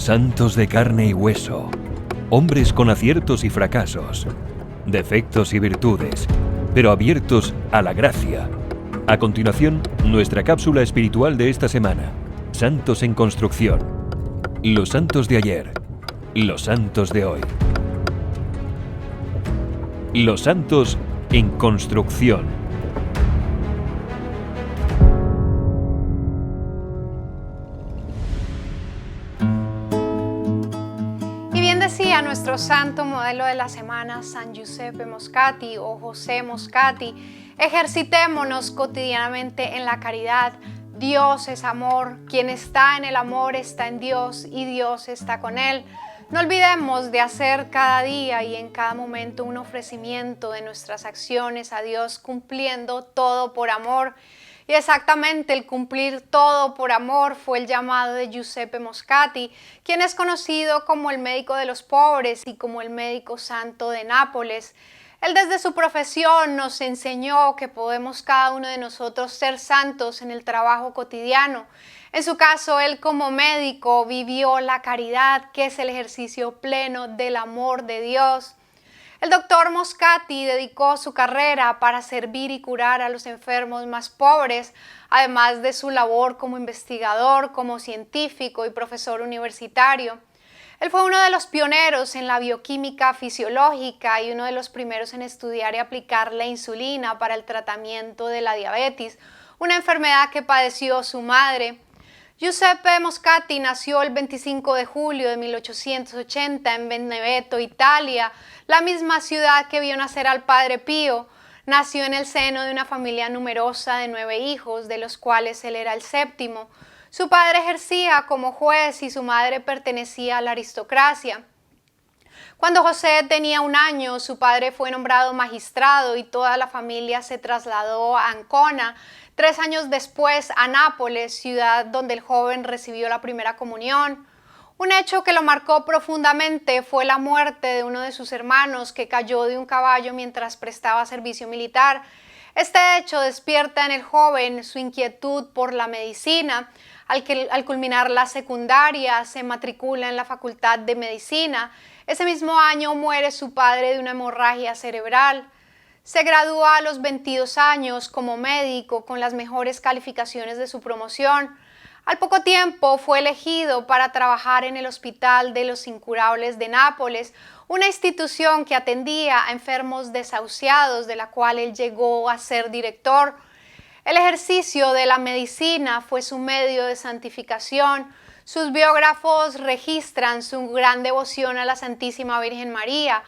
Santos de carne y hueso, hombres con aciertos y fracasos, defectos y virtudes, pero abiertos a la gracia. A continuación, nuestra cápsula espiritual de esta semana. Santos en construcción. Los santos de ayer. Los santos de hoy. Los santos en construcción. Y bien decía nuestro santo modelo de la semana, San Giuseppe Moscati o José Moscati: ejercitémonos cotidianamente en la caridad. Dios es amor, quien está en el amor está en Dios y Dios está con él. No olvidemos de hacer cada día y en cada momento un ofrecimiento de nuestras acciones a Dios, cumpliendo todo por amor. Y exactamente el cumplir todo por amor fue el llamado de Giuseppe Moscati, quien es conocido como el médico de los pobres y como el médico santo de Nápoles. Él desde su profesión nos enseñó que podemos cada uno de nosotros ser santos en el trabajo cotidiano. En su caso, él como médico vivió la caridad, que es el ejercicio pleno del amor de Dios. El doctor Moscati dedicó su carrera para servir y curar a los enfermos más pobres, además de su labor como investigador, como científico y profesor universitario. Él fue uno de los pioneros en la bioquímica fisiológica y uno de los primeros en estudiar y aplicar la insulina para el tratamiento de la diabetes, una enfermedad que padeció su madre. Giuseppe Moscati nació el 25 de julio de 1880 en Benevento, Italia, la misma ciudad que vio nacer al Padre Pío. Nació en el seno de una familia numerosa de 9 hijos, de los cuales él era el séptimo. Su padre ejercía como juez y su madre pertenecía a la aristocracia. Cuando José tenía 1 año, su padre fue nombrado magistrado y toda la familia se trasladó a Ancona. 3 años después a Nápoles, ciudad donde el joven recibió la primera comunión. Un hecho que lo marcó profundamente fue la muerte de uno de sus hermanos, que cayó de un caballo mientras prestaba servicio militar. Este hecho despierta en el joven su inquietud por la medicina. Al culminar la secundaria, se matricula en la Facultad de Medicina. Ese mismo año muere su padre de una hemorragia cerebral. Se gradúa a los 22 años como médico con las mejores calificaciones de su promoción. Al poco tiempo fue elegido para trabajar en el Hospital de los Incurables de Nápoles, una institución que atendía a enfermos desahuciados, de la cual él llegó a ser director. El ejercicio de la medicina fue su medio de santificación. Sus biógrafos registran su gran devoción a la Santísima Virgen María.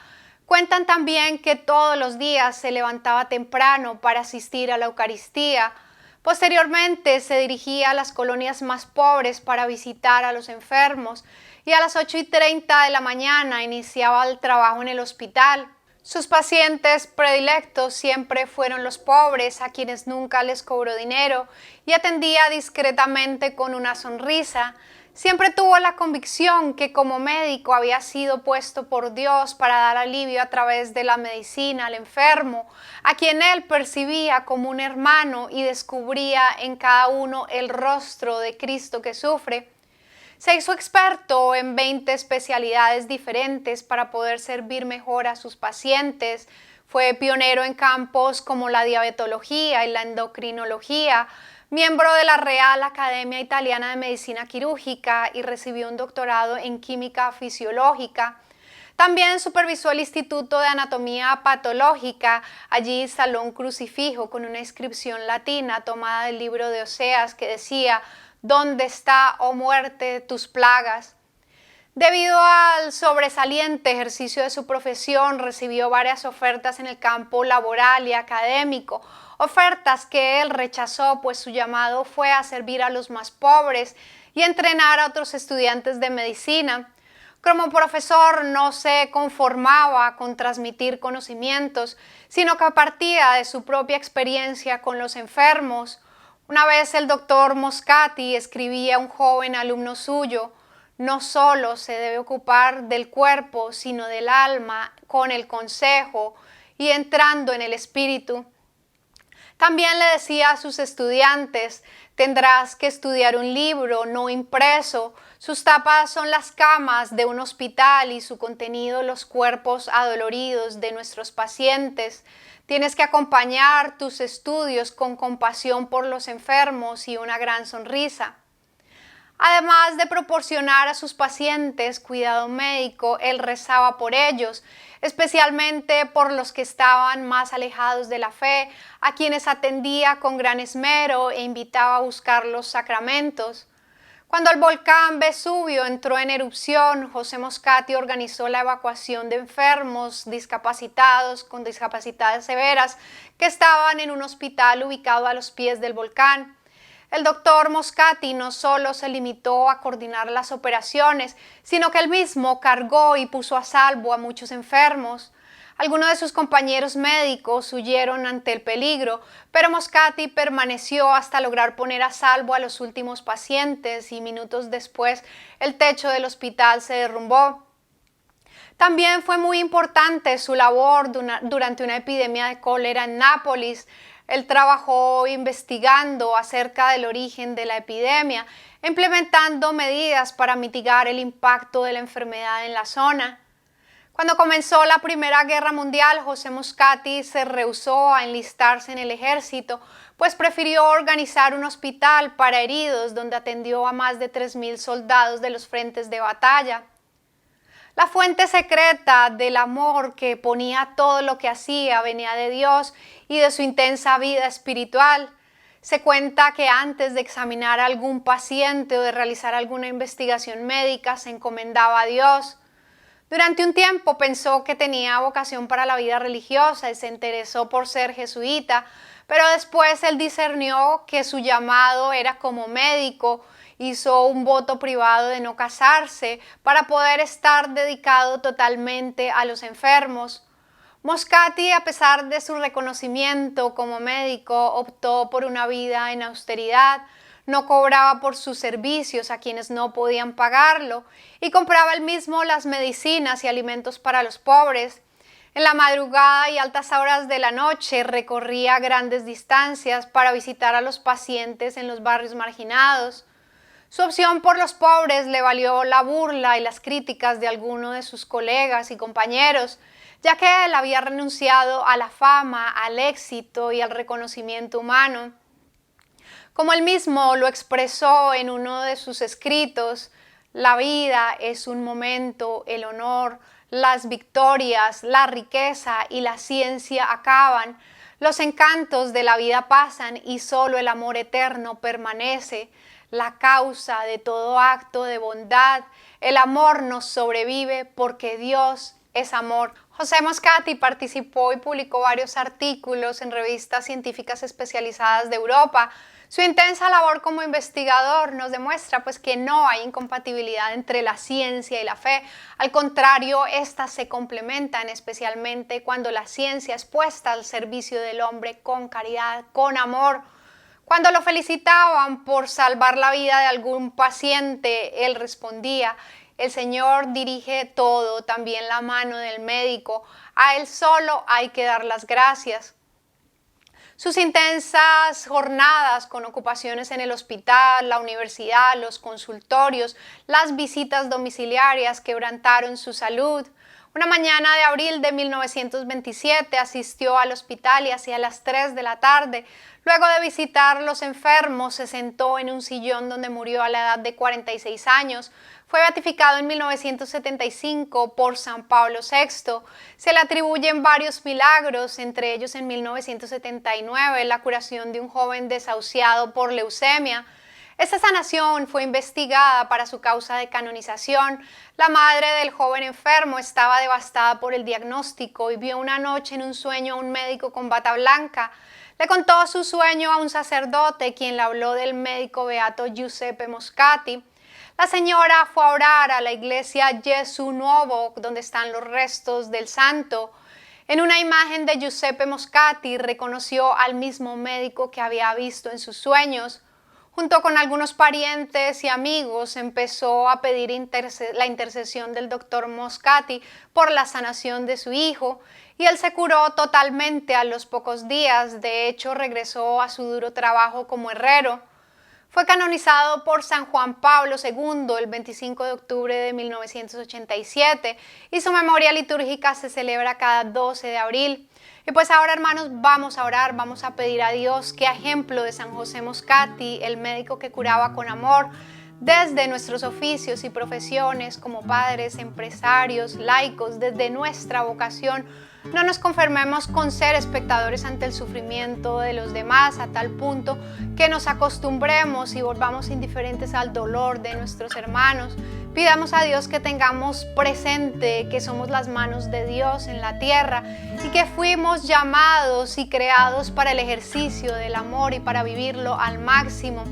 Cuentan también que todos los días se levantaba temprano para asistir a la Eucaristía. Posteriormente se dirigía a las colonias más pobres para visitar a los enfermos y a las 8:30 de la mañana iniciaba el trabajo en el hospital. Sus pacientes predilectos siempre fueron los pobres, a quienes nunca les cobró dinero y atendía discretamente con una sonrisa. Siempre tuvo la convicción que como médico había sido puesto por Dios para dar alivio a través de la medicina al enfermo, a quien él percibía como un hermano y descubría en cada uno el rostro de Cristo que sufre. Se hizo experto en 20 especialidades diferentes para poder servir mejor a sus pacientes. Fue pionero en campos como la diabetología y la endocrinología, miembro de la Real Academia Italiana de Medicina Quirúrgica y recibió un doctorado en química fisiológica. También supervisó el Instituto de Anatomía Patológica. Allí instaló un crucifijo con una inscripción latina tomada del libro de Oseas que decía: ¿dónde está, oh muerte, tus plagas? Debido al sobresaliente ejercicio de su profesión, recibió varias ofertas en el campo laboral y académico, ofertas que él rechazó, pues su llamado fue a servir a los más pobres y entrenar a otros estudiantes de medicina. Como profesor no se conformaba con transmitir conocimientos, sino que partía de su propia experiencia con los enfermos. Una vez el doctor Moscati escribía a un joven alumno suyo: no solo se debe ocupar del cuerpo, sino del alma, con el consejo y entrando en el espíritu. También le decía a sus estudiantes: tendrás que estudiar un libro no impreso, Sus tapas son las camas de un hospital y su contenido los cuerpos adoloridos de nuestros pacientes. Tienes que acompañar tus estudios con compasión por los enfermos y una gran sonrisa. Además de proporcionar a sus pacientes cuidado médico, él rezaba por ellos, especialmente por los que estaban más alejados de la fe, a quienes atendía con gran esmero e invitaba a buscar los sacramentos. Cuando el volcán Vesubio entró en erupción, José Moscati organizó la evacuación de enfermos discapacitados con discapacidades severas que estaban en un hospital ubicado a los pies del volcán. El doctor Moscati no solo se limitó a coordinar las operaciones, sino que él mismo cargó y puso a salvo a muchos enfermos. Algunos de sus compañeros médicos huyeron ante el peligro, pero Moscati permaneció hasta lograr poner a salvo a los últimos pacientes y minutos después el techo del hospital se derrumbó. También fue muy importante su labor durante una epidemia de cólera en Nápoles. Él trabajó investigando acerca del origen de la epidemia, implementando medidas para mitigar el impacto de la enfermedad en la zona. Cuando comenzó la Primera Guerra Mundial, José Moscati se rehusó a enlistarse en el ejército, pues prefirió organizar un hospital para heridos donde atendió a más de 3.000 soldados de los frentes de batalla. La fuente secreta del amor que ponía todo lo que hacía venía de Dios y de su intensa vida espiritual. Se cuenta que antes de examinar a algún paciente o de realizar alguna investigación médica se encomendaba a Dios. Durante un tiempo pensó que tenía vocación para la vida religiosa y se interesó por ser jesuita, pero después él discernió que su llamado era como médico. Hizo un voto privado de no casarse para poder estar dedicado totalmente a los enfermos. Moscati, a pesar de su reconocimiento como médico, optó por una vida en austeridad, no cobraba por sus servicios a quienes no podían pagarlo y compraba él mismo las medicinas y alimentos para los pobres. En la madrugada y altas horas de la noche recorría grandes distancias para visitar a los pacientes en los barrios marginados. Su opción por los pobres le valió la burla y las críticas de algunos de sus colegas y compañeros, ya que él había renunciado a la fama, al éxito y al reconocimiento humano. Como él mismo lo expresó en uno de sus escritos, la vida es un momento, el honor, las victorias, la riqueza y la ciencia acaban, los encantos de la vida pasan y solo el amor eterno permanece. La causa de todo acto de bondad, el amor nos sobrevive porque Dios es amor. José Moscati participó y publicó varios artículos en revistas científicas especializadas de Europa. Su intensa labor como investigador nos demuestra que no hay incompatibilidad entre la ciencia y la fe. Al contrario, estas se complementan, especialmente cuando la ciencia es puesta al servicio del hombre con caridad, con amor. Cuando lo felicitaban por salvar la vida de algún paciente, él respondía: el Señor dirige todo, también la mano del médico. A Él solo hay que dar las gracias. Sus intensas jornadas con ocupaciones en el hospital, la universidad, los consultorios, las visitas domiciliarias quebrantaron su salud. Una mañana de abril de 1927 asistió al hospital y hacia las 3 de la tarde. Luego de visitar los enfermos, se sentó en un sillón donde murió a la edad de 46 años. Fue beatificado en 1975 por San Pablo VI. Se le atribuyen varios milagros, entre ellos en 1979 la curación de un joven desahuciado por leucemia. Esta sanación fue investigada para su causa de canonización. La madre del joven enfermo estaba devastada por el diagnóstico y vio una noche en un sueño a un médico con bata blanca. Le contó su sueño a un sacerdote, quien le habló del médico beato Giuseppe Moscati. La señora fue a orar a la iglesia Gesù Nuovo, donde están los restos del santo. En una imagen de Giuseppe Moscati reconoció al mismo médico que había visto en sus sueños. Junto con algunos parientes y amigos, empezó a pedir la intercesión del doctor Moscati por la sanación de su hijo, y él se curó totalmente a los pocos días. De hecho, regresó a su duro trabajo como herrero. Fue canonizado por San Juan Pablo II el 25 de octubre de 1987 y su memoria litúrgica se celebra cada 12 de abril. Y pues ahora, hermanos, vamos a orar, vamos a pedir a Dios que, a ejemplo de San José Moscati, el médico que curaba con amor, desde nuestros oficios y profesiones como padres, empresarios, laicos, desde nuestra vocación, no nos conformemos con ser espectadores ante el sufrimiento de los demás a tal punto que nos acostumbremos y volvamos indiferentes al dolor de nuestros hermanos. Pidamos a Dios que tengamos presente que somos las manos de Dios en la tierra y que fuimos llamados y creados para el ejercicio del amor y para vivirlo al máximo.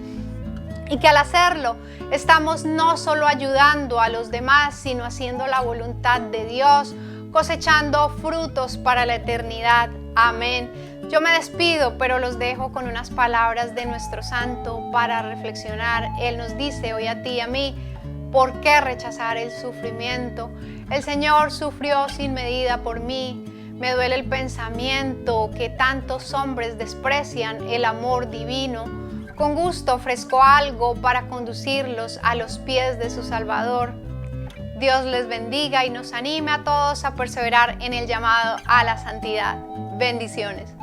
Y que al hacerlo estamos no solo ayudando a los demás, sino haciendo la voluntad de Dios, cosechando frutos para la eternidad. Amén. Yo me despido, pero los dejo con unas palabras de nuestro santo para reflexionar. Él nos dice hoy a ti y a mí: ¿por qué rechazar el sufrimiento? El Señor sufrió sin medida por mí. Me duele el pensamiento que tantos hombres desprecian el amor divino. Con gusto ofrezco algo para conducirlos a los pies de su Salvador. Dios les bendiga y nos anime a todos a perseverar en el llamado a la santidad. Bendiciones.